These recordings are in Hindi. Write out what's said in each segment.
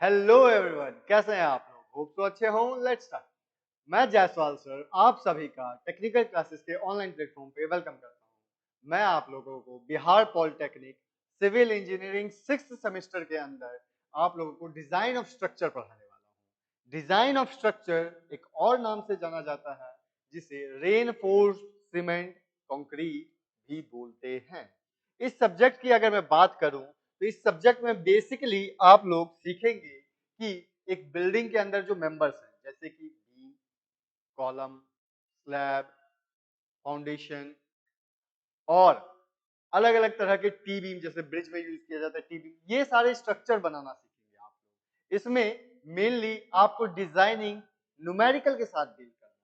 हेलो एवरीवन, कैसे हैं आप लोग? होप तो अच्छे हों। Let's start. मैं जायसवाल सर आप सभी का टेक्निकल क्लासेस के ऑनलाइन प्लेटफॉर्म पे वेलकम करता हूं। मैं आप लोगों को Bihar polytechnic civil engineering 6th semester के अंदर आप लोगों को डिजाइन ऑफ स्ट्रक्चर पढ़ाने वाला हूं। डिजाइन ऑफ स्ट्रक्चर एक और नाम से जाना जाता है जिसे रेनफोर्स्ड सीमेंट कंक्रीट भी बोलते हैं। इस सब्जेक्ट की अगर मैं बात करूं तो इस सब्जेक्ट में बेसिकली आप लोग सीखेंगे कि एक बिल्डिंग के अंदर जो मेंबर्स हैं जैसे कि बीम, कॉलम, स्लैब, फाउंडेशन और अलग अलग तरह के टी बीम, जैसे ब्रिज में यूज किया जाता है टी बीम, ये सारे स्ट्रक्चर बनाना सीखेंगे आप लोग। इसमें मेनली आपको डिजाइनिंग न्यूमेरिकल के साथ डील करना है,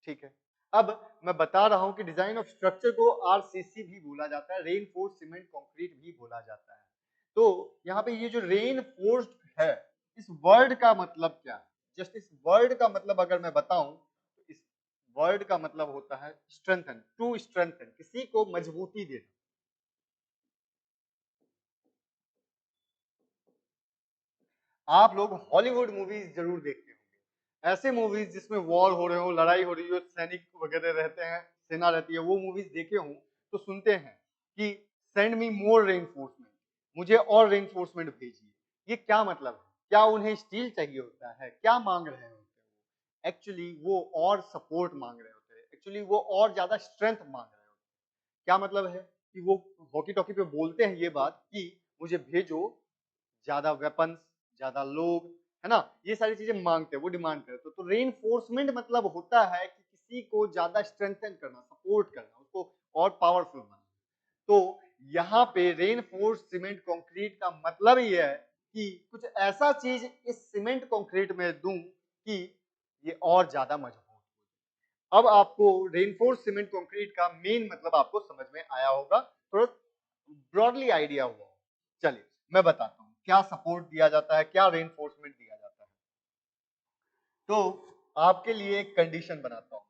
ठीक है। अब मैं बता रहा हूं कि डिजाइन ऑफ स्ट्रक्चर को आरसीसी भी बोला जाता है, रेनफोर्स्ड सीमेंट कंक्रीट भी बोला जाता है। तो यहाँ पे ये जो रेनफोर्स्ड है, इस वर्ड का मतलब क्या है? जस्ट इस वर्ड का मतलब अगर मैं बताऊं तो इस वर्ड का मतलब होता है स्ट्रेंथन, टू स्ट्रेंथन, किसी को मजबूती देना। आप लोग हॉलीवुड मूवीज जरूर देखते होंगे, ऐसे मूवीज जिसमें वॉर हो रहे हो, लड़ाई हो रही हो, सैनिक वगैरह रहते हैं, सेना रहती है, वो मूवीज देखे हो तो सुनते हैं कि सेंड मी मोर रेनफोर्समेंट, मुझे और रेनफोर्समेंट भेजिए। ये क्या मतलब है? क्या उन्हें स्टील चाहिए होता है? क्या मांग रहे होते हैं? एक्चुअली वो और सपोर्ट मांग रहे होते हैं, एक्चुअली वो और ज्यादा स्ट्रेंथ मांग रहे होते हैं। क्या मतलब है कि वो वॉकी टॉकी पे बोलते हैं ये बात कि मुझे भेजो ज्यादा वेपन्स, ज्यादा लोग, है ना, ये सारी चीजें मांगते हैं, वो डिमांड करते हैं। तो रेनफोर्समेंट मतलब होता है कि किसी को ज्यादा स्ट्रेंथन करना, सपोर्ट करना, उसको और पावरफुल बनाना। तो यहाँ पे रेनफोर्स सीमेंट कंक्रीट का मतलब ये है कि कुछ ऐसा चीज इस सीमेंट कंक्रीट में दूं कि ये और ज्यादा मजबूत हो। अब आपको रेनफोर्स सीमेंट कंक्रीट का मेन मतलब आपको समझ में आया होगा, थोड़ा ब्रॉडली आइडिया हुआ। चलिए मैं बताता हूँ क्या सपोर्ट दिया जाता है, क्या रेनफोर्समेंट दिया जाता है। तो आपके लिए एक कंडीशन बनाता हूँ।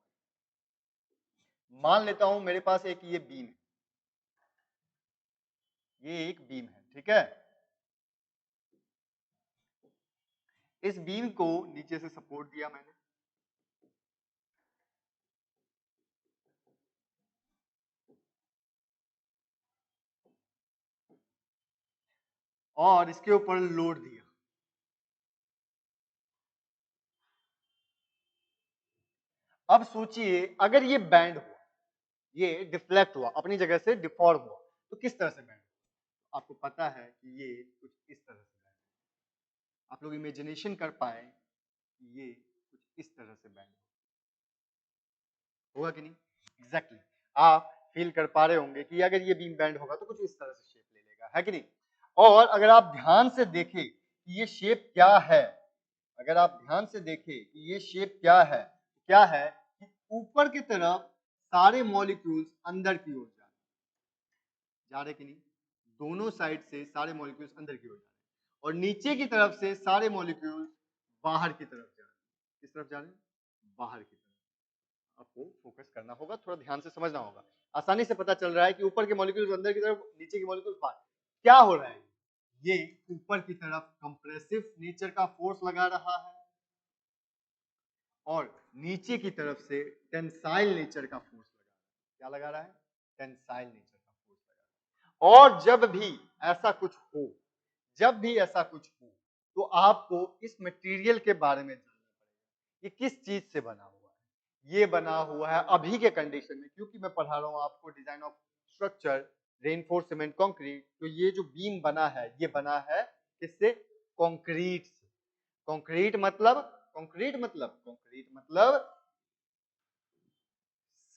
मान लेता हूं मेरे पास एक ये बीम है, ये एक बीम है, ठीक है। इस बीम को नीचे से सपोर्ट दिया मैंने, और इसके ऊपर लोड दिया। अब सोचिए अगर ये बैंड हुआ, ये डिफ्लेक्ट हुआ, अपनी जगह से डिफॉर्म हुआ, तो किस तरह से बैंड? आपको पता है कि ये कुछ इस तरह से बैंड, आप लोग इमेजिनेशन कर पाए कि ये कुछ इस तरह से बैंड होगा कि नहीं? Exactly exactly. आप फील कर पा रहे होंगे कि अगर ये बीम बैंड होगा तो कुछ इस तरह से शेप ले लेगा, है कि नहीं? और अगर आप ध्यान से देखें कि ये शेप क्या है, अगर आप ध्यान से देखें कि ये शेप क्या है कि ऊपर की तरफ सारे मॉलिक्यूल्स अंदर की ओर जा रहे कि नहीं? दोनों साइड से सारे मॉलिक्यूल्स अंदर की ओर जा रहे हैं, और नीचे की तरफ से सारे मॉलिक्यूल्स बाहर की तरफ जा रहे हैं। किस तरफ जा रहे हैं? बाहर की तरफ। आपको फोकस करना होगा, थोड़ा ध्यान से समझना होगा। आसानी से पता चल रहा है कि ऊपर के मॉलिक्यूल्स अंदर की तरफ, नीचे के मॉलिक्यूल्स बाहर। क्या हो रहा है? ये ऊपर की तरफ कंप्रेसिव नेचर का फोर्स लगा रहा है और नीचे की तरफ से टेंसाइल नेचर का फोर्स लगा रहा है। क्या लगा रहा है? टेंसाइल नेचर का फोर्स लगा रहा है। और जब भी ऐसा कुछ हो तो आपको इस मटेरियल के बारे में जानना पड़ेगा। ये किस चीज से बना हुआ है? ये बना हुआ है अभी के कंडीशन में, क्योंकि मैं पढ़ा रहा हूं आपको design of structure reinforce cement concrete, तो ये जो बीम बना है ये बना है किससे? कंक्रीट से। कंक्रीट मतलब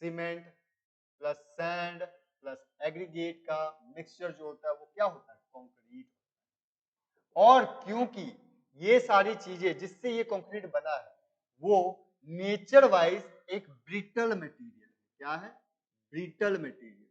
cement plus sand plus aggregate का मिक्सचर जो होता है वो क्या होता है? कंक्रीट। और क्योंकि ये सारी चीजें जिससे ये कंक्रीट बना है वो नेचर वाइज एक ब्रिटल मटेरियल है। क्या है? Brittle material.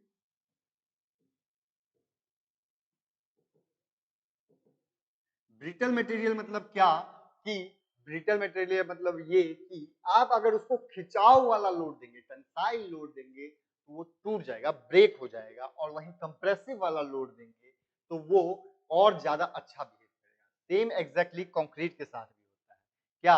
ब्रिटल मटेरियल मतलब क्या? कि ब्रिटल मटेरियल मतलब ये कि आप अगर उसको खिंचाव वाला लोड देंगे, टेंसाइल लोड देंगे तो वो टूट जाएगा, ब्रेक हो जाएगा, और वहीं कंप्रेसिव वाला लोड देंगे तो वो और ज्यादा अच्छा बिहेव करेगा, सेम एग्जैक्टली कंक्रीट के साथ भी होता है। क्या?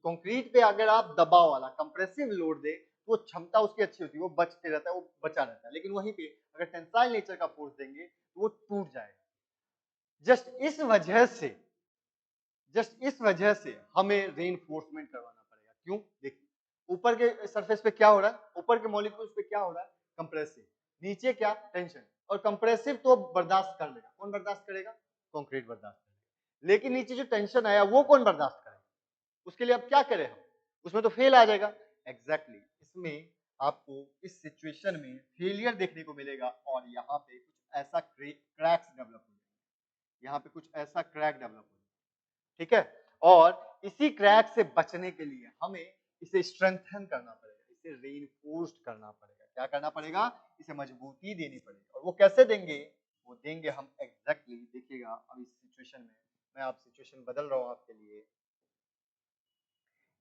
कंक्रीट पे अगर आप दबाव वाला कंप्रेसिव लोड दे तो वो क्षमता उसकी अच्छी होती है, वो बचते रहता है, वो बचा रहता है। लेकिन वहीं पे अगर टेंसाइल नेचर का फोर्स देंगे तो वो टूट जाएगा। जस्ट इस वजह से हमें रेनफोर्समेंट करवाना पड़ेगा। क्यों? देखिए, ऊपर के सरफेस पे क्या हो रहा है, ऊपर के मॉलिक्यूल्स पे क्या हो रहा है, कंप्रेसिव, नीचे क्या, टेंशन। और कंप्रेसिव तो बर्दाश्त कर लेगा, कौन बर्दाश्त करेगा, कंक्रीट बर्दाश्त करेगा। लेकिन नीचे जो टेंशन आया वो कौन बर्दाश्त करेगा, उसके लिए अब क्या करें हम, उसमें तो फेल आ जाएगा। एग्जैक्टली इसमें आपको इस सिचुएशन में फेलियर देखने को मिलेगा और यहाँ पे कुछ ऐसा क्रैक्स डेवलप हो जाएंगे, यहाँ पे कुछ ऐसा क्रैक डेवलप हो, ठीक है। और इसी क्रैक से बचने के लिए हमें इसे स्ट्रेंथन करना पड़ेगा, इसे रेनफोर्स्ड करना पड़ेगा। क्या करना पड़ेगा, इसे मजबूती देनी पड़ेगी। और वो कैसे देंगे, वो देंगे हम एग्जैक्टली देखिएगा। अब इस सिचुएशन में मैं आप सिचुएशन बदल रहा हूं आपके लिए।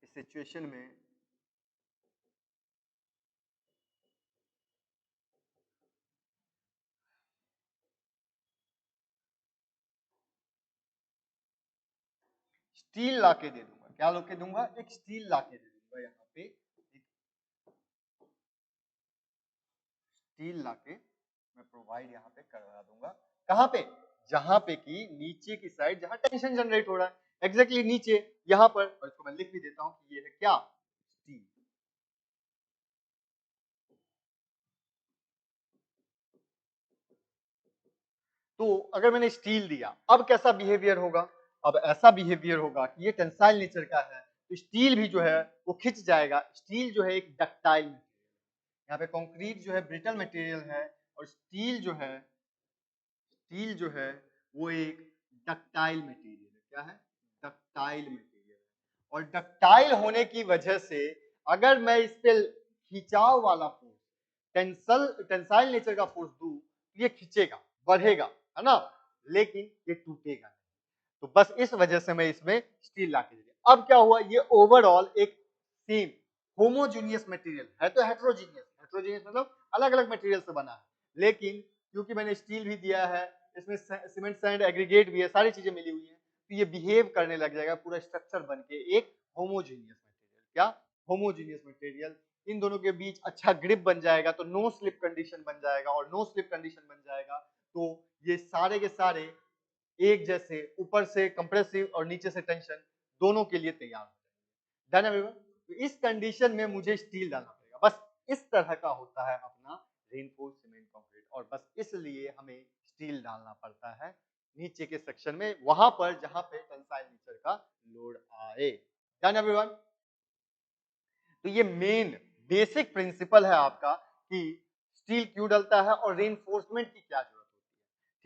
इस सिचुएशन में स्टील लाके दे दूंगा। क्या लाके दूंगा, एक स्टील लाके दे दूंगा। यहाँ पे स्टील लाके मैं प्रोवाइड यहाँ पे करवा दूंगा। कहाँ पे, जहां पे कि नीचे की साइड जहां टेंशन जनरेट हो रहा है, एग्जैक्टली नीचे यहाँ पर। और इसको मैं लिख भी देता हूं कि ये है क्या, स्टील। तो अगर मैंने स्टील दिया, अब कैसा बिहेवियर होगा, अब ऐसा बिहेवियर होगा कि ये टेंसाइल नेचर का है, तो स्टील भी जो है वो खिंच जाएगा। स्टील जो है एक डक्टाइल मटेरियल, यहाँ पे कंक्रीट जो है ब्रिटल मटेरियल है, और स्टील जो है वो एक डक्टाइल मटेरियल है। क्या है, डक्टाइल मटेरियल। और डक्टाइल होने की वजह से अगर मैं इस पे खिंचाव वाला फोर्स, टेंसाइल नेचर का फोर्स दूं, तो ये खींचेगा, बढ़ेगा, है ना, लेकिन ये टूटेगा नहीं। तो बस इस वजह से मैं इसमें स्टील ला के दे दिया। अब क्या हुआ, ये ओवरऑल एक सेम होमोजीनियस मटेरियल है, तो हेट्रोजीनियस मतलब अलग अलग मटेरियल से बना है। लेकिन क्योंकि मैंने स्टील भी दिया है, इसमें सीमेंट सैंड एग्रीगेट भी है, सारी चीजें मिली हुई है, तो ये बिहेव करने लग जाएगा पूरा स्ट्रक्चर बन के एक होमोजीनियस मटेरियल। क्या, होमोजीनियस मटेरियल। इन दोनों के बीच अच्छा ग्रिप बन जाएगा, तो नो स्लिप कंडीशन बन जाएगा, और नो स्लिप कंडीशन बन जाएगा तो ये सारे के सारे एक जैसे ऊपर से कंप्रेसिव और नीचे से टेंशन दोनों के लिए तैयार हो जाएंगे। Done everyone. तो इस कंडीशन में मुझे स्टील डालना पड़ेगा। बस इस तरह का होता है अपना रेनफोर्स सीमेंट कंक्रीट, और बस इसलिए हमें स्टील डालना पड़ता है नीचे के सेक्शन में, वहां पर जहां पे टेंसाइल नेचर का लोड आए। Done everyone. तो ये मेन बेसिक प्रिंसिपल है आपका कि स्टील क्यों डलता है और रेनफोर्समेंट की क्या जरूरत होती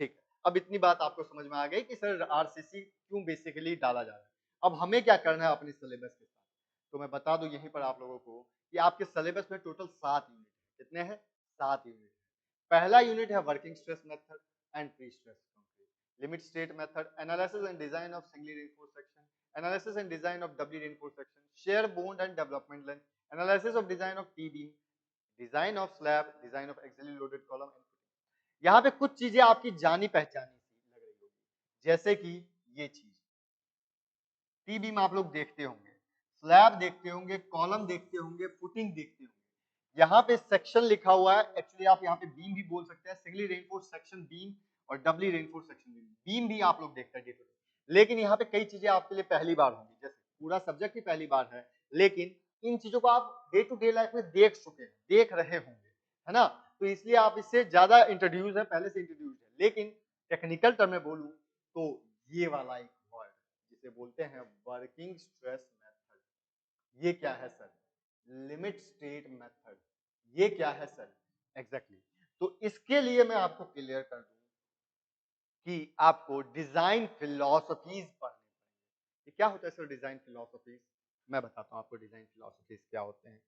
है। ठीक है, अब इतनी बात आपको समझ में आ गई कि सर आरसीसी क्यों बेसिकली डाला जा रहा है। अब हमें क्या करना है अपने सिलेबस के साथ, तो मैं बता दूं यहीं पर आप लोगों को कि आपके सिलेबस में टोटल 7 यूनिट है। कितने हैं, 7 यूनिट। पहला यूनिट है working stress method and pre stress concrete, limit state method, analysis and design of singly reinforced section, analysis and design of doubly reinforced section, shear bond and development length, analysis of design of T-beam, design of slab, design of axially loaded column and footing। यहाँ पे कुछ चीजें आपकी जानी पहचानी सी लग रही होगी, जैसे कि ये चीज टी बीम आप लोग देखते होंगे, स्लैब देखते होंगे, कॉलम देखते होंगे, फुटिंग देखते होंगे। यहाँ पे सेक्शन लिखा हुआ है, एक्चुअली आप यहाँ पे बीम भी बोल सकते हैं, सिंगली रेनफोर्स सेक्शन बीम और डबली रेनफोर्स सेक्शन बीम। बीम भी आप लोग देखते हैं डे टू डे, लेकिन यहाँ पे कई चीजें आपके लिए पहली बार होंगी, जैसे पूरा सब्जेक्ट ही पहली बार है, लेकिन इन चीजों को आप डे टू डे लाइफ में देख चुके हैं, देख रहे होंगे, है ना। तो इसलिए आप इससे ज्यादा इंट्रोड्यूस है, पहले से इंट्रोड्यूस है। लेकिन टेक्निकल टर्म में बोलूं तो ये वाला एक वर्ड जिसे बोलते हैं वर्किंग स्ट्रेस मेथड, ये क्या है सर, लिमिट स्टेट मेथड, ये क्या है सर, एग्जैक्टली। तो इसके लिए मैं आपको क्लियर कर दूं कि आपको डिजाइन फिलॉसफीज पढ़ने पड़ेंगे। ये क्या होता है सर डिजाइन फिलॉसफीज, मैं बताता हूं आपको डिजाइन फिलॉसफीज क्या होते हैं।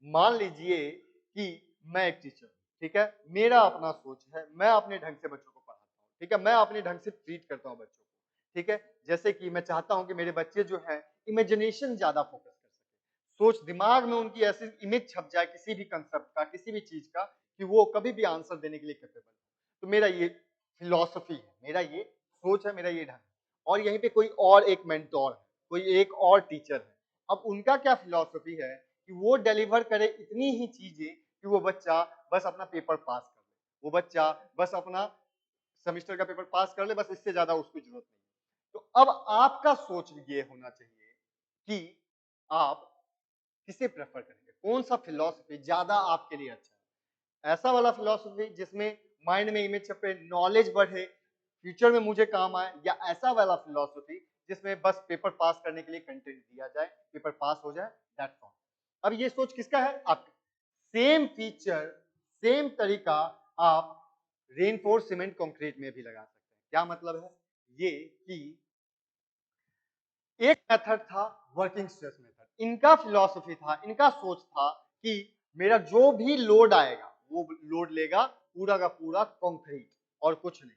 मान लीजिए कि मैं एक टीचर हूं, ठीक है, मेरा अपना सोच है, मैं अपने ढंग से बच्चों को पढ़ाता हूँ, ठीक है, मैं अपने ढंग से ट्रीट करता हूँ बच्चों को, ठीक है। जैसे कि मैं चाहता हूं कि मेरे बच्चे जो है इमेजिनेशन ज्यादा फोकस कर सके, सोच दिमाग में उनकी ऐसी इमेज छप जाए किसी भी कंसेप्ट का, किसी भी चीज का, कि वो कभी भी आंसर देने के लिए कैपेबल। तो मेरा ये फिलॉसफी है, मेरा ये सोच है, मेरा ये ढंग। और यहीं पे कोई और एक मेंटोर है, कोई एक और टीचर है। अब उनका क्या फिलॉसफी है कि वो डिलीवर करे इतनी ही चीजें कि वो बच्चा बस अपना पेपर पास कर ले, वो बच्चा बस अपना सेमेस्टर का पेपर पास कर ले, बस इससे ज्यादा उसको जरूरत नहीं। तो अब आपका सोच ये होना चाहिए कि आप किसे प्रेफर करेंगे, कौन सा फिलॉसफी ज्यादा आपके लिए अच्छा है। ऐसा वाला फिलॉसफी जिसमें माइंड में इमेज छपे, नॉलेज बढ़े, फ्यूचर में मुझे काम आए, या ऐसा वाला फिलॉसफी जिसमें बस पेपर पास करने के लिए कंटेंट दिया जाए, पेपर पास हो जाए, दैट्स ऑल। अब ये सोच किसका है? आपका। सेम फीचर, सेम तरीका आप रेनफोर्स सीमेंट कंक्रीट में भी लगा सकते हैं। क्या मतलब है ये कि एक मेथड था वर्किंग स्ट्रेस मेथड। इनका फिलॉसफी था, इनका सोच था कि मेरा जो भी लोड आएगा वो लोड लेगा पूरा का पूरा कंक्रीट और कुछ नहीं।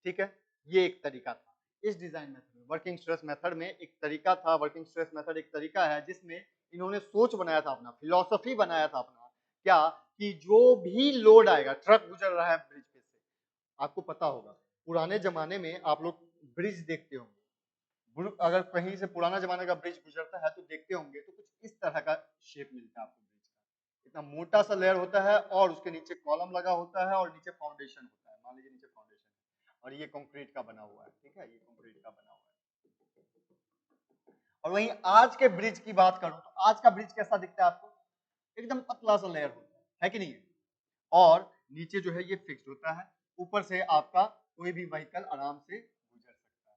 ठीक है, ये एक तरीका था। इस डिजाइन मेथड में, वर्किंग स्ट्रेस मेथड में एक तरीका था, वर्किंग स्ट्रेस मेथड एक तरीका है जिसमें इन्होंने सोच बनाया था अपना, फिलॉसफी बनाया था अपना, क्या कि जो भी लोड आएगा, ट्रक गुजर रहा है ब्रिज पे से, आपको पता होगा पुराने जमाने में आप लोग ब्रिज देखते होंगे, अगर कहीं से पुराना जमाने का ब्रिज गुजरता है तो देखते होंगे तो कुछ इस तरह का शेप मिलता है आपको ब्रिज का। इतना मोटा सा लेयर होता है और उसके नीचे कॉलम लगा होता है और नीचे फाउंडेशन होता है। मान लीजिए नीचे फाउंडेशन है और ये कंक्रीट का बना हुआ है। ठीक है, ये कंक्रीट का बना हुआ है। और वहीं आज के ब्रिज की बात करूं तो आज का ब्रिज कैसा दिखता है आपको? एकदम पतला सा लेयर होता है कि नहीं? और नीचे जो है ये फिक्स्ड होता है, ऊपर से आपका कोई भी व्हीकल आराम से गुजर सकता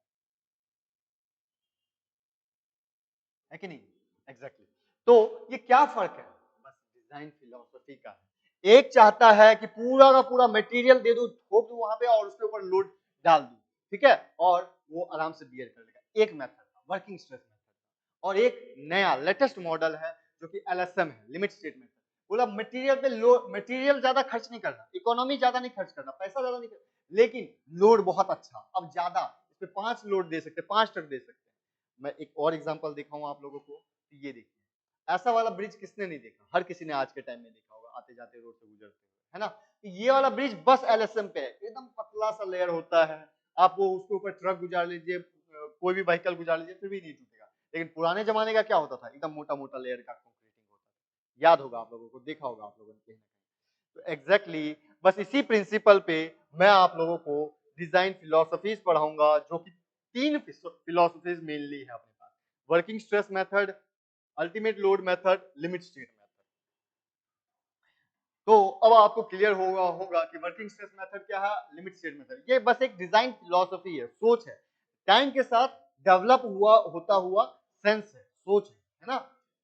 है कि नहीं? एग्जैक्टली। तो ये क्या फर्क है? बस डिजाइन फिलॉसफी का है। एक चाहता है कि पूरा का पूरा मटेरियल दे दूं, ठोक दूं वहां पे और उसके ऊपर लोड डाल दूं, ठीक है, और वो आराम से बियर कर लेगा। एक मेथड था वर्किंग स्ट्रेस मेथड। और एक नया लेटेस्ट मॉडल है जो कि एलएसएम है, लिमिट स्टेट मेथड। बोला मटेरियल पे मटेरियल ज्यादा खर्च नहीं करना, इकोनॉमी ज्यादा नहीं खर्च करना, पैसा ज्यादा नहीं करना, लेकिन लोड बहुत अच्छा, अब ज्यादा इस पे 5 लोड दे सकते, 5 ट्रक दे सकते। मैं एक और एग्जांपल दिखाऊं आप लोगों को, तो ये देखिए, ऐसा वाला ब्रिज किसने नहीं देखा? हर किसी ने आज के टाइम में देखा होगा, आते जाते रोड से गुजरते हुए, है ना? तो ये वाला ब्रिज बस एलएसएम पे है, एकदम पतला सा लेयर होता है, आप वो उसके ऊपर ट्रक गुजार लीजिए, कोई भी व्हीकल गुजार लीजिए, फिर भी नहीं टूटेगा। लेकिन पुराने जमाने का क्या होता था? एकदम मोटा मोटा लेयर का कंक्रीटिंग होता था। याद होगा आप लोगों को, देखा होगा आप लोगों ने कहीं ना कहीं। तो एग्जैक्टली बस इसी प्रिंसिपल पे मैं आप लोगों को डिजाइन फिलोसफीज पढ़ाऊंगा, जो कि 3 फिलोसफीज मेनली है अपने पास: working stress method, ultimate load method, limit state method. तो अब आपको क्लियर होगा कि वर्किंग स्ट्रेस मेथड क्या है, लिमिट स्टेट मेथड। ये बस एक डिजाइन फिलॉसफी है, सोच है, टाइम के साथ डेवलप होता हुआ सेंस है, सोच है ना?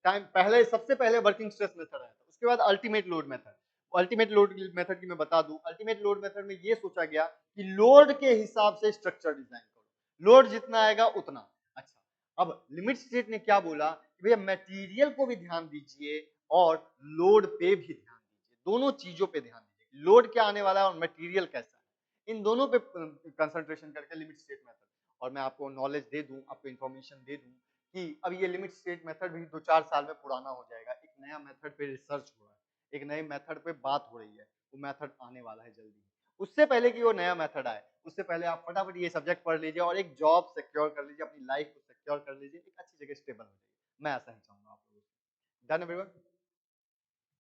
टाइम पहले, सबसे पहले वर्किंग स्ट्रेस मेथड आया था, उसके बाद ultimate load method. Ultimate load method की मैं बता दूं, अल्टीमेट लोड मेथड में ये सोचा गया कि लोड के हिसाब से स्ट्रक्चर डिजाइन करो, लोड जितना आएगा उतना अच्छा। अब लिमिट स्टेट ने क्या बोला कि भैया मटेरियल को भी ध्यान दीजिए और लोड पे भी ध्यान, दोनों चीजों पे ध्यान दीजिए, लोड क्या आने वाला है और मटेरियल कैसा है, इन दोनों पे कंसंट्रेशन करके लिमिट स्टेट मेथड। और मैं आपको नॉलेज दे दूं, आपको इन्फॉर्मेशन दे दूं कि अब ये लिमिट स्टेट मेथड भी 2-4 साल में पुराना हो जाएगा। एक नया मेथड पे रिसर्च हो रहा है, एक नए मेथड पे बात हो रही है, वो मेथड आने वाला है जल्दी। उससे पहले कि वो नया मेथड आए, उससे पहले आप फटाफट ये सब्जेक्ट पढ़ लीजिए और एक जॉब सिक्योर कर लीजिए, अपनी लाइफ को सिक्योर कर लीजिए, एक अच्छी जगह स्टेबल हो जाइए। मैं ऐसा ही चाहूंगा आप लोगों से। Done everyone?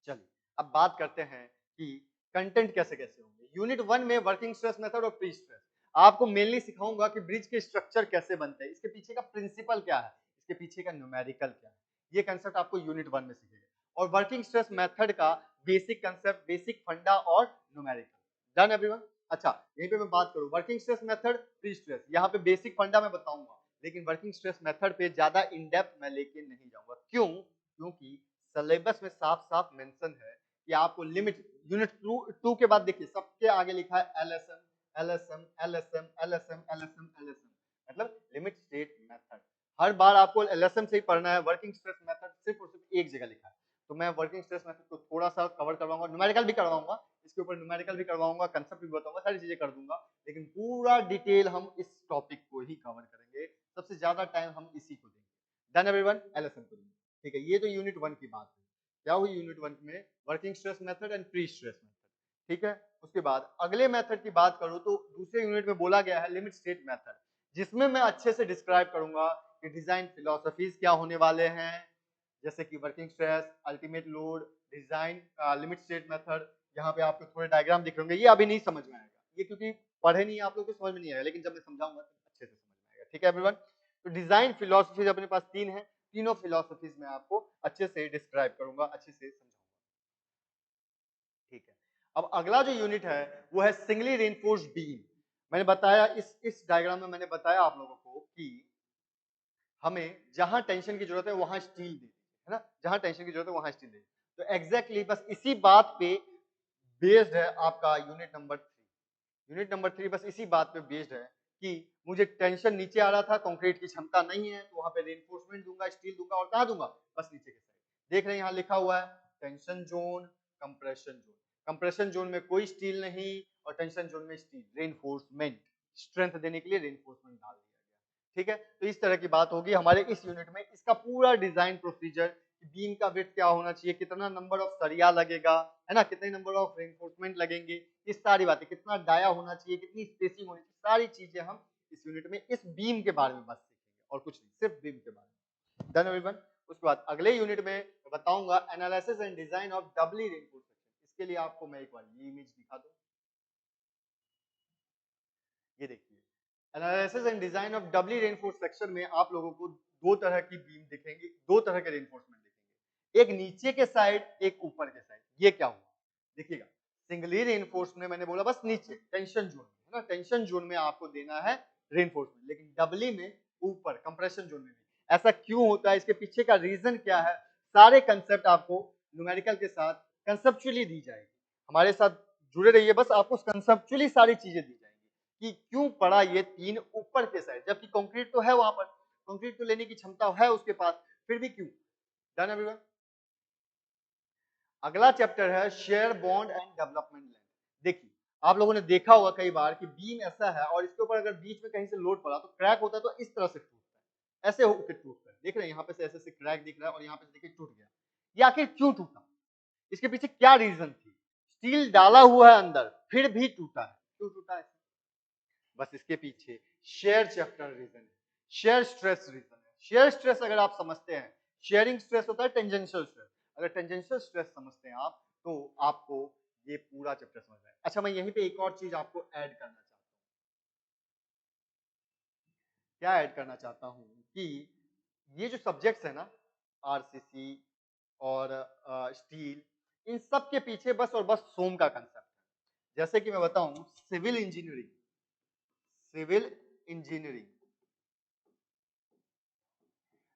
चलिए अब बात करते हैं कि कंटेंट कैसे कैसे होंगे। यूनिट 1 में वर्किंग स्ट्रेस मेथड और प्री स्ट्रेस आपको मेनली सिखाऊंगा कि ब्रिज के स्ट्रक्चर कैसे बनते हैं, इसके पीछे का प्रिंसिपल क्या है, इसके पीछे का न्यूमेरिकल क्या है, ये कंसेप्ट आपको यूनिट 1 में सीखेगा। और वर्किंग स्ट्रेस मेथड का बेसिक कंसेप्ट, बेसिक फंडा और न्यूमेरिकल। Done everyone? अच्छा, यहीं पे मैं बात करूं working stress method, pre stress, यहाँ पे बेसिक फंडा मैं बताऊंगा, लेकिन वर्किंग स्ट्रेस मेथड पे ज्यादा इन डेप्थ मैं लेके नहीं जाऊंगा। क्यों? क्योंकि सिलेबस में साफ साफ मेंशन है कि आपको लिमिट, यूनिट 2 के बाद देखिए सबके आगे लिखा है LSM, LSM, LSM, LSM, LSM, LSM, मतलब लिमिट स्टेट मेथड। हर बार आपको एलएसएम से ही पढ़ना है, वर्किंग स्ट्रेस मेथड सिर्फ और सिर्फ एक जगह लिखा है। तो मैं वर्किंग स्ट्रेस मेथड को थोड़ा सा कवर करवाऊंगा, न्यूमेरिकल भी करवाऊंगा, इसके ऊपर न्यूमेरिकल भी करवाऊंगा, कंसेप्ट भी बताऊंगा, सारी चीजें कर दूंगा, लेकिन पूरा डिटेल हम इस टॉपिक को ही कवर करेंगे, सबसे ज्यादा टाइम हम इसी को देंगे। Done everyone? एलएसएम को देंगे। ठीक है, ये तो यूनिट 1 की बात है। क्या हुई यूनिट 1 में? Working stress method and pre stress method. ठीक है, उसके बाद अगले मेथड की बात करूं तो दूसरे यूनिट में बोला गया है लिमिट स्टेट मेथड, जिसमें मैं अच्छे से डिस्क्राइब करूंगा कि डिजाइन फिलोसफीज क्या होने वाले हैं, जैसे कि working stress, ultimate load, design limit state method. यहाँ पे आपको थोड़े डायग्राम दिख रहे होंगे, ये अभी नहीं समझ में आएगा, ये क्योंकि पढ़े नहीं आप लोग को समझ में नहीं आएगा, लेकिन जब मैं समझाऊंगा तो अच्छे से समझ में आएगा। ठीक है एवरीवन, तो डिजाइन फिलोसफीज अपने पास 3 है, तीनों फिलोसफीज में आपको अच्छे से डिस्क्राइब करूंगा, अच्छे से समझाऊंगा। ठीक है, अब अगला जो यूनिट है वो है सिंगली रेनफोर्स्ड बीम। मैंने बताया इस डायग्राम में मैंने बताया आप लोगों को कि हमें जहां टेंशन की जरूरत है वहां स्टील दे, है ना, जहां टेंशन की जरूरत है वहां स्टील दे। तो एग्जैक्टली बस इसी बात पे बेस्ड है आपका यूनिट नंबर 3। यूनिट नंबर 3 बस इसी बात पे बेस्ड है कि मुझे टेंशन नीचे आ रहा था, कंक्रीट की क्षमता नहीं है, तो वहां पे रेनफोर्समेंट दूंगा, स्टील दूंगा, और कहां दूंगा, बस नीचे के साइड। देख रहे हैं यहाँ लिखा हुआ है tension zone, compression zone. Compression zone में कोई स्टील नहीं और टेंशन जोन में स्टील, रेनफोर्समेंट, स्ट्रेंथ देने के लिए रेनफोर्समेंट डाल दिया गया। ठीक है, तो इस तरह की बात होगी हमारे इस यूनिट में। इसका पूरा डिजाइन प्रोसीजर, बीम का विड्थ क्या होना चाहिए, कितना नंबर ऑफ सरिया लगेगा, है ना, कितने नंबर ऑफ रेनफोर्समेंट लगेंगे, ये सारी बातें, कितना डाया होना चाहिए, कितनी स्पेसिंग होनी चाहिए, सारी चीजें हम इस यूनिट में इस बीम के बारे में बस सीखेंगे और कुछ नहीं, सिर्फ बीम के बारे में। Done everyone. उसके बाद अगले यूनिट में बताऊंगा analysis and design of doubly reinforced section. इसके लिए आपको मैं एक बार ये इमेज दिखा दूं, ये देखिए, analysis and design of doubly reinforced section में आप लोगों को दो तरह की बीम दिखेंगी, दो तरह के रेनफोर्समेंट दिखेंगे, एक नीचे के साइड, एक ऊपर के साइड। ये क्या हुआ देखिएगा, सिंगली रेनफोर्स में मैंने बोला बस नीचे टेंशन जोन में, है ना, टेंशन जोन में आपको देना है रेनफोर्समेंट, लेकिन डबली में ऊपर कंप्रेशन जोन में नहीं। ऐसा क्यों होता है, इसके पीछे का रीजन क्या है, सारे कंसेप्ट आपको न्यूमेरिकल के साथ कंसेप्चुअली दी जाएगी। हमारे साथ जुड़े रहिए, बस आपको कंसेप्चुअली सारी चीजें दी जाएंगी कि क्यों पड़ा ये 3 ऊपर के साइड, जबकि कंक्रीट तो है वहां पर, कंक्रीट तो लेने की क्षमता है उसके पास, फिर भी क्यों। Done everyone. अगला चैप्टर है share bond and development length. देखिए, आप लोगों ने देखा होगा कई बार कि बीम ऐसा है और इसके ऊपर अगर बीच में कहीं से लोड पड़ा तो क्रैक होता है, तो इस तरह से टूटता है, ऐसे होकर टूटता है। देख रहे हैं यहाँ पे से ऐसे क्रैक दिख रहा है और यहाँ पे देखिए टूट गया। ये आखिर क्यों टूटा, इसके पीछे क्या रीजन थी, स्टील डाला हुआ है अंदर फिर भी टूटा है, क्यों टूटा है, बस इसके पीछे शेयर चैप्टर रीजन है, शेयर स्ट्रेस रीजन है। शेयर स्ट्रेस अगर आप समझते हैं, शेयरिंग स्ट्रेस होता है टेंजेंशियल स्ट्रेस, अगर टेंजेंशियल स्ट्रेस समझते हैं आप तो आपको ये पूरा चैप्टर समझ में। अच्छा, मैं यहीं पे एक और चीज आपको ऐड करना चाहता हूँ, क्या ऐड करना चाहता हूँ कि ये जो सब्जेक्ट्स है ना, आरसीसी और स्टील, इन सब के पीछे बस और बस सोम का कंसेप्ट है। जैसे कि मैं बताऊं, सिविल इंजीनियरिंग, सिविल इंजीनियरिंग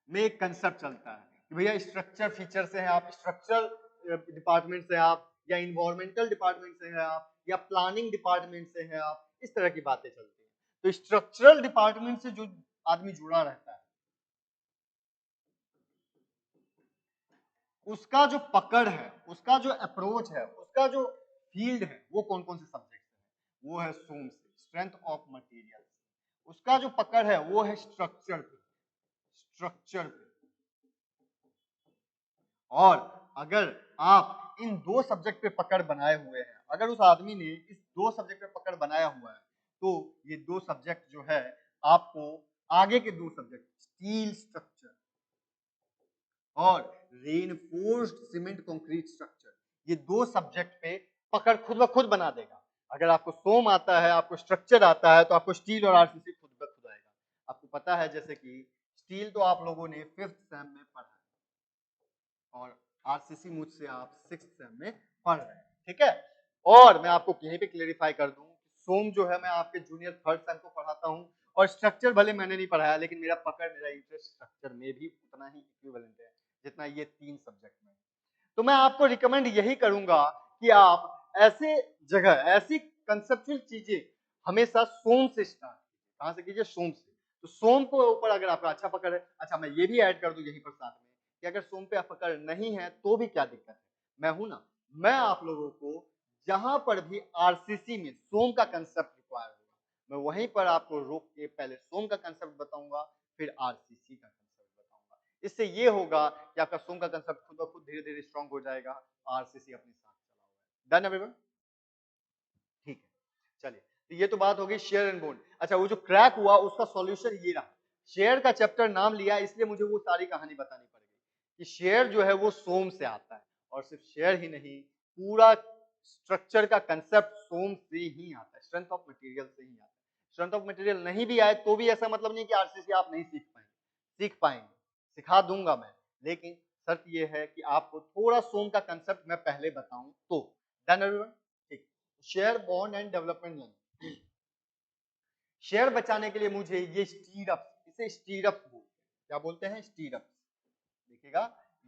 में एक कंसेप्ट चलता है कि भैया स्ट्रक्चर फीचर से है आप, स्ट्रक्चरल डिपार्टमेंट से आप, या इन्वायरमेंटल डिपार्टमेंट से है आप, या प्लानिंग डिपार्टमेंट से है आप, इस तरह की बातें चलती हैं। तो स्ट्रक्चरल डिपार्टमेंट से जो आदमी जुड़ा रहता है उसका जो पकड़ है, उसका जो अप्रोच है, उसका जो फील्ड है, वो कौन कौन से सब्जेक्ट है, वो है सोम से, स्ट्रेंथ ऑफ मटेरियल। उसका जो पकड़ है वो है स्ट्रक्चर पे, स्ट्रक्चर पे। और अगर आप इन दो सब्जेक्ट पे पकड़ बनाए हुए हैं, अगर उस आदमी ने इस दो सब्जेक्ट पे पकड़ बनाया हुआ है, तो ये दो सब्जेक्ट जो है आपको आगे के दो सब्जेक्ट, स्टील स्ट्रक्चर और रेनफोर्स्ड सीमेंट कंक्रीट स्ट्रक्चर, ये दो सब्जेक्ट पे पकड़ खुद ब खुद बना देगा। अगर आपको सोम आता है, आपको स्ट्रक्चर आता है, तो आपको स्टील और आरसीसी खुद ब खुद आएगा। आपको पता है जैसे कि स्टील तो आप लोगों ने 5th सेम में पढ़ा है और आरसीसी मुझसे आप 6th सेम में पढ़ रहे हैं, ठीक है। और मैं आपको यहीं पे क्लेरिफाई कर दूं, सोम जो है मैं आपके जूनियर 3rd सेम को पढ़ाता हूं, और स्ट्रक्चर भले मैंने नहीं पढ़ाया, लेकिन मेरा पकड़, मेरा इंटरेस्ट स्ट्रक्चर में भी उतना ही इक्विवेलेंट है जितना ये 3 सब्जेक्ट में। तो मैं आपको रिकमेंड यही करूंगा कि आप ऐसे जगह, ऐसी कंसेप्चुअल चीजें हमेशा सोम से स्टार्ट कीजिए। कहां से कीजिए, सोम से। तो सोम को ऊपर अगर आपका अच्छा पकड़ है, अच्छा मैं ये भी ऐड कर दूं यहीं पर साथ में कि अगर सोम पे आप पकड़ नहीं है तो भी क्या दिक्कत है, मैं हूं ना, मैं आप लोगों को जहां पर भी आरसीसी में सोम का कंसेप्ट रिक्वायर होगा, मैं वहीं पर आपको रोक के पहले सोम का कंसेप्ट बताऊंगा, फिर आरसीसी का कंसेप्ट बताऊंगा। इससे ये होगा कि आपका सोम का कंसेप्ट खुद ब खुद धीरे धीरे स्ट्रांग हो जाएगा, आरसीसी अपने साथ चला हुआ है। डन एवरीवन, ठीक है। चलिए, तो ये तो बात हो गई शेयर एंड बॉन्ड। अच्छा, वो जो क्रैक हुआ उसका सॉल्यूशन ये रहा। शेयर का चैप्टर नाम लिया इसलिए मुझे वो सारी कहानी बतानी पड़ेगी कि शेयर जो है वो सोम से आता है, और सिर्फ शेयर ही नहीं, पूरा स्ट्रक्चर का कंसेप्ट सोम से ही आता है, स्ट्रेंथ ऑफ मटेरियल से ही आता है। स्ट्रेंथ ऑफ मटेरियल नहीं भी आए तो भी ऐसा मतलब नहीं कि आरसीसी आप नहीं सीख पाएंगे, सिखा दूंगा मैं, लेकिन शर्त ये है कि आपको थोड़ा सोम का कंसेप्ट मैं पहले बताऊं तो। Done everyone? ठीक। Shear bond and development line. Shear बचाने के लिए मुझे ये स्टीरअप, इसे स्टीरअप बोलते हैं। क्या बोलते हैं? स्टीरअप। देखिएगा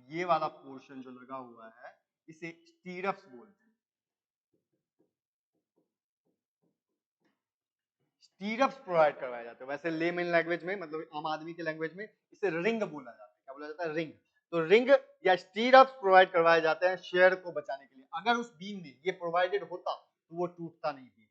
ये वाला पोर्शन जो लगा हुआ है इसे स्टीरअप्स बोलते हैं। स्टीरअप्स प्रोवाइड करवाए जाते हैं। वैसे लेमन लैंग्वेज में, मतलब आम आदमी के लैंग्वेज में इसे रिंग बोला जाता है। क्या बोला जाता है? रिंग। तो रिंग या स्टीरअप्स प्रोवाइड करवाए जाते हैं शेयर को बचाने के लिए। अगर उस बीम में ये प्रोवाइडेड होता तो वो टूटता नहीं बीम।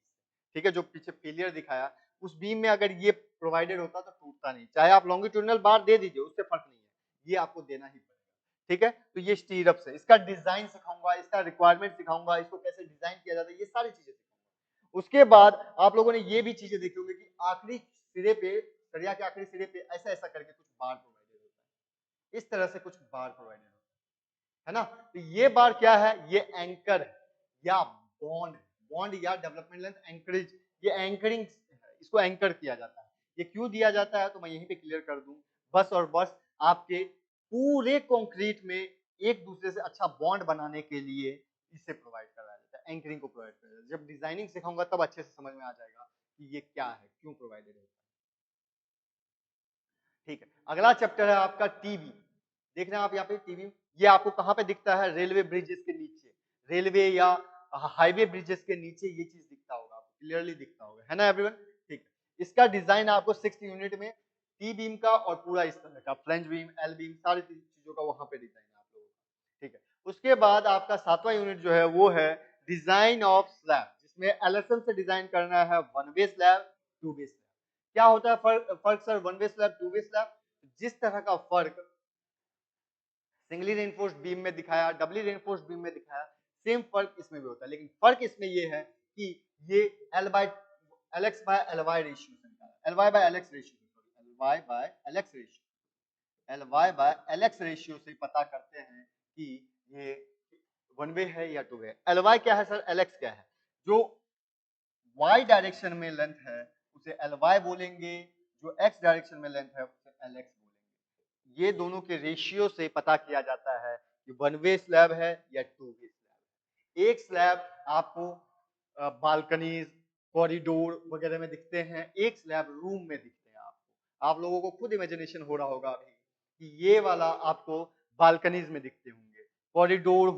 ठीक है, जो पीछे फेलियर दिखाया उस बीम में अगर ये प्रोवाइडेड होता तो टूटता नहीं। चाहे आप लॉन्गिट्यूडनल बार दे दीजिए, उससे फर्क नहीं है, ये आपको देना ही पड़ेगा। ठीक है, तो ये स्टीरअप्स है। इसका डिजाइन सिखाऊंगा, इसका रिक्वायरमेंट सिखाऊंगा, इसको कैसे डिजाइन किया जाता है, ये सारी चीजें सिखाऊंगा। उसके बाद आप लोगों ने ये भी चीजें देखी होंगी कि आखिरी सिरे पे, सरिया के आखिरी सिरे पे ऐसा ऐसा करके कुछ बार प्रोवाइडेड होता है। इस तरह से कुछ बार प्रोवाइडेड होता है ना। तो ये बार क्या है? ये एंकर है या बॉन्ड, बॉन्ड या डेवलपमेंट लेंथ एंकरेज, ये एंकरिंग है, इसको एंकर किया जाता है। ये क्यों दिया जाता है तो मैं यहीं पे क्लियर कर दूं। बस और बस आपके पूरे कंक्रीट में एक दूसरे से अच्छा बॉन्ड बनाने के लिए इसे प्रोवाइड कराया जाता है, एंकरिंग को प्रोवाइड कराया जाता है। जब डिजाइनिंग सिखाऊंगा तब अच्छे से समझ में आ जाएगा कि ये क्या है, क्यों प्रोवाइडेड है। ठीक है, अगला चैप्टर है आपका टीबी। देख रहे हैं आप यहाँ पे टीबी, ये आपको कहाँ पे दिखता है? रेलवे ब्रिजेस के नीचे, रेलवे या हाईवे ब्रिजेस के नीचे ये चीज दिखता होगा आपको, क्लियरली दिखता होगा, है ना एवरीवन? ठीक है, इसका डिजाइन आपको 6th यूनिट में टी बीम का और पूरा इस तरह का फ्लेंज बीम, एल बीम, सारी चीजों का वहां पे डिजाइन है आप लोगों का। ठीक है, उसके बाद आपका 7वां यूनिट जो है वो है डिजाइन ऑफ स्लैब, जिसमें एलएसएम से डिजाइन करना है one way slab, two way slab. क्या होता है फर्क sir one way slab two way slab? जिस तरह का फर्क सिंगली रेनफोर्स्ड बीम में दिखाया, डबली रेनफोर्स्ड बीम में दिखाया, सेम फर्क इसमें भी होता है। लेकिन फर्क इसमें ये है कि ये L by L X by L Y ratio से, L Y by L X ratio, L Y by L X ratio, L Y by L X ratio से पता करते हैं कि ये वन वे है या टू वे। एलवाई क्या है सर? एलएक्स क्या है? जो y डायरेक्शन में लेंथ है उसे एलवाई बोलेंगे, जो x डायरेक्शन में लेंथ है उसे एलएक्स बोलेंगे। ये दोनों के रेशियो से पता किया जाता है कि वन वे स्लैब है या टू वे स्लैब। एक स्लैब आपको बालकनीज, कॉरिडोर वगैरह में दिखते हैं, एक स्लैब रूम में दिखते हैं आपको। आप लोगों को खुद इमेजिनेशन हो रहा होगा अभी कि ये वाला आपको बालकनीज में दिखते होंगे, कॉरिडोर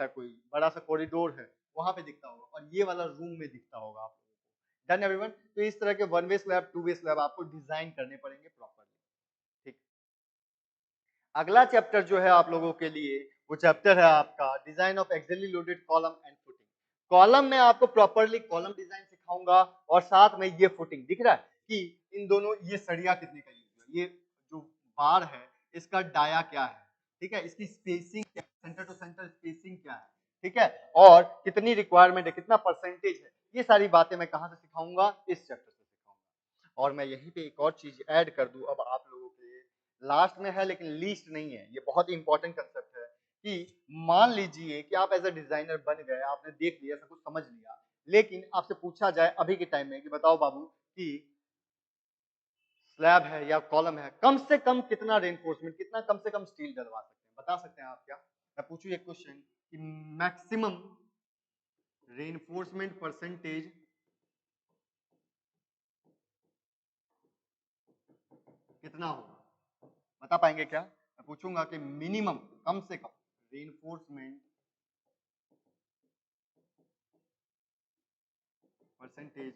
है, कोई बड़ा सा कॉरिडोर है वहां पे दिखता होगा, और ये वाला रूम में दिखता होगा आप लोगों को। Done everyone? तो इस तरह के one way slab, two way slab आपको डिजाइन करने पड़ेंगे प्रॉपरली। ठीक, अगला चैप्टर जो है आप लोगों के लिए वो चैप्टर है आपका design of axially loaded column and footing. Column में आपको प्रॉपरली कॉलम डिजाइन सिखाऊंगा, और साथ में ये फुटिंग दिख रहा है कि इन दोनों, ये सरिया कितने का यूज है, ये जो बार है इसका डाया क्या है, ठीक है, इसकी स्पेसिंग क्या है, सेंटर टू सेंटर स्पेसिंग क्या है, ठीक है, और कितनी रिक्वायरमेंट है, कितना परसेंटेज है, ये सारी बातें मैं कहां से सिखाऊंगा? इस चैप्टर से सिखाऊंगा। और मैं यहीं पे एक और चीज ऐड कर दूं अब आप लोगों के लिए, लास्ट में है लेकिन लीस्ट नहीं है, ये बहुत ही इंपॉर्टेंट कंसेप्ट है कि मान लीजिए कि आप एज अ डिजाइनर बन गए, आपने देख लिया, सब कुछ समझ लिया, लेकिन आपसे पूछा जाए अभी के टाइम में कि बताओ बाबू कि स्लैब है या कॉलम है, कम से कम कितना रेनफोर्समेंट, कितना कम से कम स्टील डलवा सकते हैं, बता सकते हैं आप क्या? मैं पूछूं एक क्वेश्चन कि मैक्सिमम रेनफोर्समेंट परसेंटेज कितना होगा, बता पाएंगे क्या? मैं पूछूंगा कि मिनिमम, कम से कम रेनफोर्समेंट परसेंटेज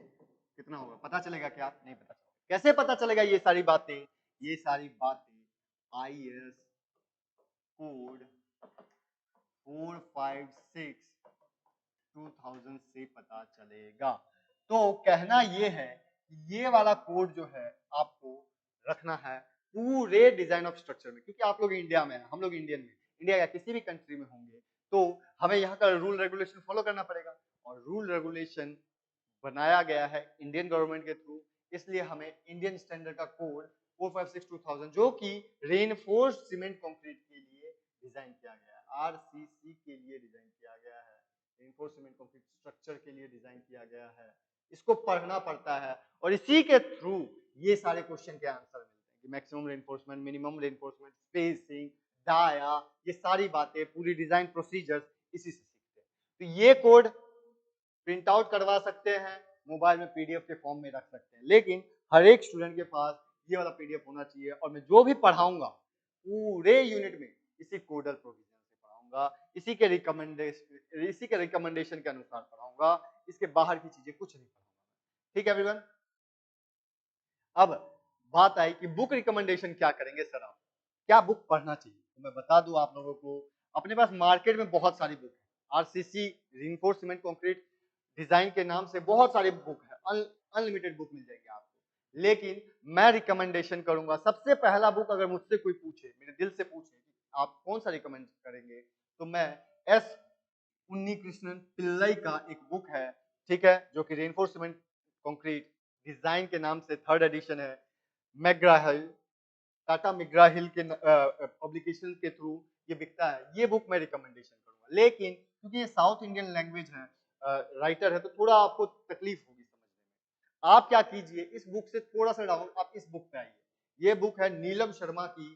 कितना होगा, पता चलेगा क्या? नहीं पता चलेगा। कैसे पता चलेगा? ये सारी बातें, ये सारी बातें आईएस कोड 456 2000 से पता चलेगा। तो कहना ये है कि ये वाला कोड जो है आपको रखना है पूरे डिजाइन ऑफ स्ट्रक्चर में, क्योंकि आप लोग इंडिया में हैं, हम लोग इंडियन में, इंडिया या किसी भी कंट्री में होंगे तो हमें यहाँ का रूल रेगुलेशन फॉलो करना पड़ेगा, और रूल रेगुलेशन बनाया गया है इंडियन गवर्नमेंट के थ्रू, इसलिए हमें इंडियन स्टैंडर्ड का कोड 456/2000 जो कि रेनफोर्स सीमेंट कंक्रीट के लिए डिजाइन किया गया है, आरसीसी के लिए डिजाइन किया गया है, रेनफोर्स सीमेंट कंक्रीट स्ट्रक्चर के लिए डिजाइन किया गया है। इसको पढ़ना पड़ता है और इसी के थ्रू ये सारे क्वेश्चन के आंसर मिलते हैं कि maximum reinforcement, minimum reinforcement, spacing, dia, ये सारी बातें, पूरी डिजाइन प्रोसीजर्स इसी से सीखते हैं। तो ये कोड प्रिंट आउट करवा सकते हैं, मोबाइल में पीडीएफ के फॉर्म में रख सकते हैं, लेकिन हर एक स्टूडेंट के पास ये वाला पीडीएफ होना चाहिए और मैं जो भी पढ़ाऊंगा पूरे यूनिट में इसी कोडल प्रोविजन से पढ़ाऊंगा, इसी के रिकमेंडेशन के अनुसार पढ़ाऊंगा, इसके बाहर की चीजें कुछ नहीं पढ़ाऊंगा। ठीक है एवरीवन। अब बात आई कि बुक रिकमेंडेशन क्या करेंगे सर आप, क्या बुक पढ़ना चाहिए, तो मैं बता दूं आप लोगों को, अपने पास मार्केट में बहुत सारी बुक है, RCC reinforce cement concrete design के नाम से बहुत सारी बुक है, अनलिमिटेड बुक मिल जाएगी आपको, लेकिन मैं रिकमेंडेशन करूंगा, सबसे पहला बुक अगर मुझसे कोई पूछे, मेरे दिल से पूछे कि आप कौन सा रिकमेंड करेंगे, तो मैं एस उन्नीकृष्णन पिल्लई का एक बुक है, ठीक है, जो कि रेनफोर्स सीमेंट कंक्रीट डिजाइन के नाम से 3rd एडिशन है, मैग्रा हिल, टाटा मिग्रा हिल के पब्लिकेशन के थ्रू ये बिकता है, ये बुक मैं रिकमेंडेशन करूंगा, लेकिन क्योंकि ये साउथ इंडियन लैंग्वेज है, राइटर है, तो थोड़ा आपको तकलीफ होगी समझने में। आप क्या कीजिए, इस बुक से थोड़ा सा डाउन, आप इस बुक पे आइए, ये बुक है नीलम शर्मा की,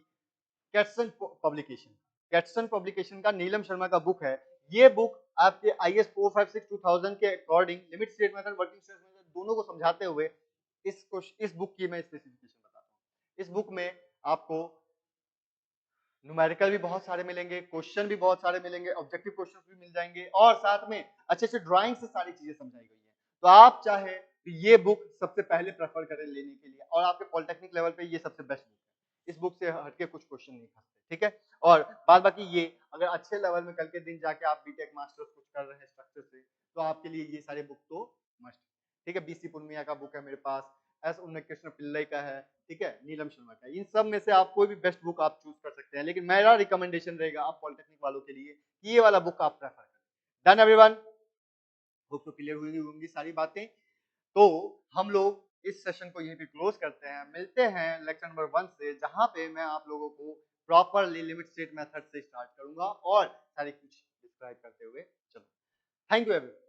कैटसन पब्लिकेशन, कैटसन पब्लिकेशन का नीलम शर्मा का बुक है। ये बुक आपके IS 456/2000 के according limit state method, working state method दोनों को समझाते हुए इस बुक की मैं स्पेसिफिकेशन बताता हूँ। इस बुक में आपको न्यूमेरिकल भी बहुत सारे मिलेंगे, क्वेश्चन भी बहुत सारे मिलेंगे, ऑब्जेक्टिव क्वेश्चन भी मिल जाएंगे और साथ में अच्छे अच्छे ड्राइंग से सारी चीजें समझाई गई है। तो आप चाहे तो ये बुक सबसे पहले प्रेफर करें लेने के लिए, और आपके पॉलिटेक्निक लेवल पे ये सबसे बेस्ट बुक है। इस बुक से हटके कुछ क्वेश्चन नहीं फंसते, ठीक है। और बाद बाकी ये अगर अच्छे लेवल में कल के दिन जाके आप बीटेक मास्टर्स कुछ कर रहे हैं स्ट्रक्चर से, तो आपके लिए ये सारे बुक तो मस्ट, ठीक है। बीसी पुरमिया का बुक है मेरे पास, एस उन्नीकृष्ण पिल्लई का है, ठीक है, नीलम शर्मा का, इन सब में से आप कोई भी बेस्ट बुक आप चूज कर सकते हैं, लेकिन मेरा रिकमेंडेशन रहेगा आप पॉलिटेक्निक वालों के लिए कि ये वाला बुक आप प्रेफर करें। डन एवरीवन, होप तो क्लियर हुई होंगी सारी बातें। तो हम लोग इस सेशन को यहीं पे क्लोज करते हैं, मिलते हैं लेक्चर नंबर 1 से, जहां पे मैं आप लोगों को प्रॉपरली लिमिट स्टेट मेथड से स्टार्ट करूंगा और सारी कुछ डिस्क्राइब करते हुए चलो। Thank you everyone.